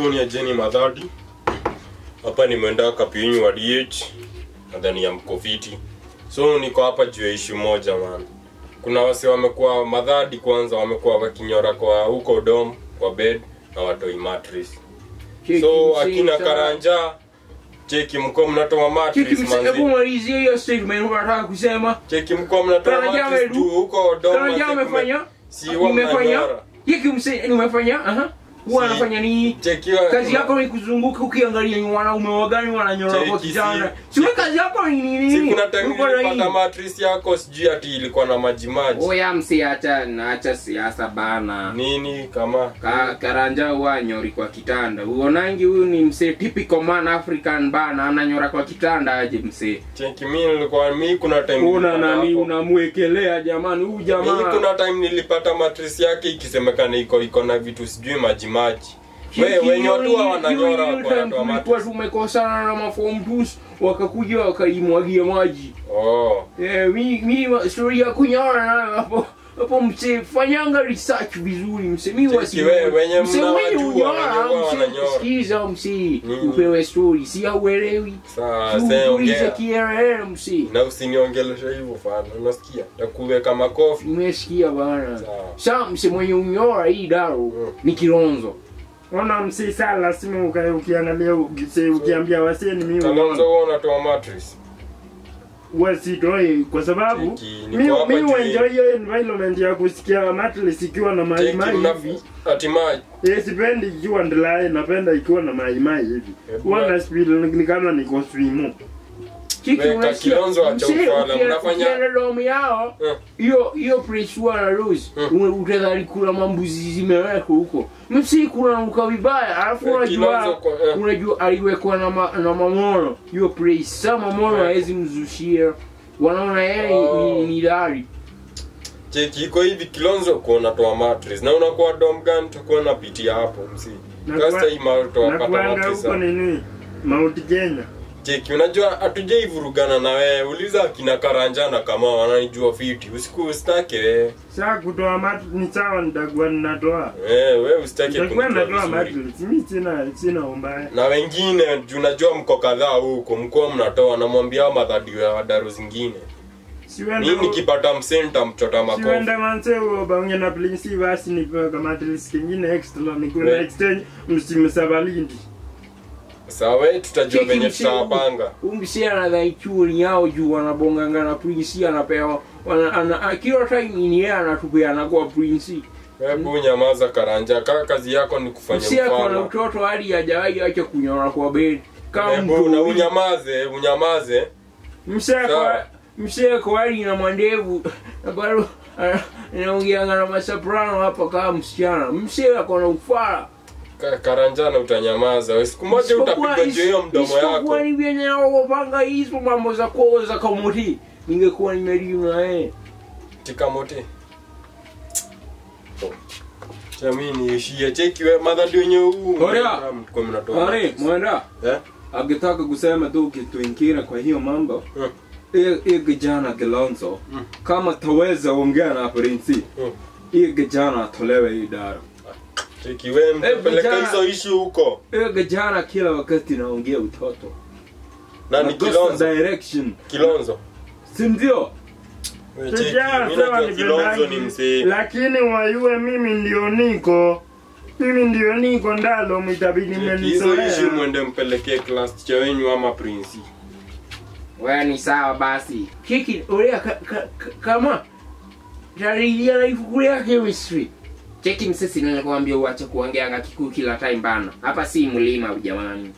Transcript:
Stone ya Jenny Madhadi. Hapa nimeenda Kapinyu wa DH. Nadhani ya mkofiti. So niko hapa juu ya issue moja man. Kuna wase wamekuwa Madhadi kwanza wamekuwa wakinyora kwa huko dom kwa bed na watoi mattress. So akina Karanja cheki mko mnatoa mattress man. Hebu malizie hiyo statement unataka kusema. Cheki mko mnatoa mattress tu huko dom. Karanja amefanya? Si umefanya? Cheki umefanya? Aha. Huwa anafanya nini? Kazi yako ni kuzunguka ukiangalia ni wanaume wagani wananyora kwa kitanda. Sio kazi yako ni nini? Si kuna time nilipata mattress yako sijui ati ilikuwa na maji. Oya acha siasa bana. Nini kama Karanja huwa nyori kwa kitanda. Uonangi huyu ni msee typical man African bana ananyora kwa kitanda aje msee. Cheki mimi kuna time una nani unamwekelea jamani huyu jamaa. Mimi kuna time nilipata mattress yake ikisemekana iko na vitu sijui maji. Wewe watu wananyora kwa ndo mattress. Tumekosana na maform 2 wakakuja wakaimwagia maji. Mimi story ya kunyora nayo hapo mse fanyanga research vizuri mse mimi wasi wewe mnawajua wananyora. Sikiza mse upewe story si hauelewi. Sasa ongea kiere mse. Na usiniongeleshe hivyo fana unasikia? Nakuweka makofi. Nimesikia bana. Sasa mse mwenye unyora hii daro ni Kilonzo. Ona msi sala lazima ukiangalia ukiambia wasee ni mimi. Kilonzo unatoa mattress. Wasitoi kwa sababu mimi enjoy hiyo environment ya kusikia mattress ikiwa na mai hivi. Hatimaye. Sipendi ikiwa ndlae, napenda ikiwa na mai hivi. Wana speed ni kama niko swimo. Kilonzo acha ufala mnafanya romi yao. Hiyo pressure na rose. Utadhani kula mambuzi zimeweka huko. Msi kuna nuka vibaya alafu unajua aliwekwa na mamono. Hiyo pressure sama mamono hawezi mzushia. Wanaona yeye ni dari. Cheki iko hivi Kilonzo kuona toa mattress na unakuwa dom gani tuko na pitia hapo msi. Kasta hii toa pata mattress. Huko nini? Mount Kenya. Cheki unajua hatujai vurugana na wewe. Uliza kina Karanja na kama wananijua fiti. Usitake wewe. Sasa kutoa mattress ni sawa nitakuwa ninatoa. Wewe usitake kunitoa mattress. Mimi sina umbaya. Na wengine unajua mko kadhaa huko mko mnatoa namwambia Madhadi wa daro zingine. Mimi nikipata msenta mchota makofi. Siwenda manse ubange na plinsi basi ni kama mattress kingine extra ni kuna exchange msimsabalindi. Sawa tutajua venye tutapanga. Umsia na dhaichuri yao juu wanabonganga na prince anapewa kila time ni yeye anatupeana kwa prince. Hebu nyamaza Karanja, kazi yako ni kufanya mfano. Msia kuna mtoto hadi hajawahi acha kunyora kwa bed. Kama na unyamaze. Msia kwa hadi na mandevu na bado anaongea na masoprano hapa kama msichana. Msia kuna ufara. Karanja na utanyamaza. Siku moja utapiga juu hiyo mdomo yako. Kwa nini vyenye wapanga hizo mambo za kuoza kamuti? Ningekuwa nimelimu na yeye. Tikamote. Chamini ishia cheki wewe Madhadi wenyewe huu. Hore, mwenda. Akitaka kusema tu kitu kingine kwa hiyo mambo. Kijana Kilonzo kama taweza ongea na prince. Kijana atolewe idara. Cheki wewe mpeleka hizo issue huko. Kijana kila wakati naongea utoto. Na ni Kilonzo direction. Kilonzo. Si ndio? Kilonzo ni msee. Lakini wayue mimi ndio niko ndalo mtabidi mmenizoea. Hizo issue mwende mpelekee class cha wenyu ama prince. Wewe ni sawa basi. Kiki orea kama jaridia na ifukulia chemistry. Cheki msisi ninakwambia uache kuongea Kikuyu kila time bana. Hapa si mlima jamani.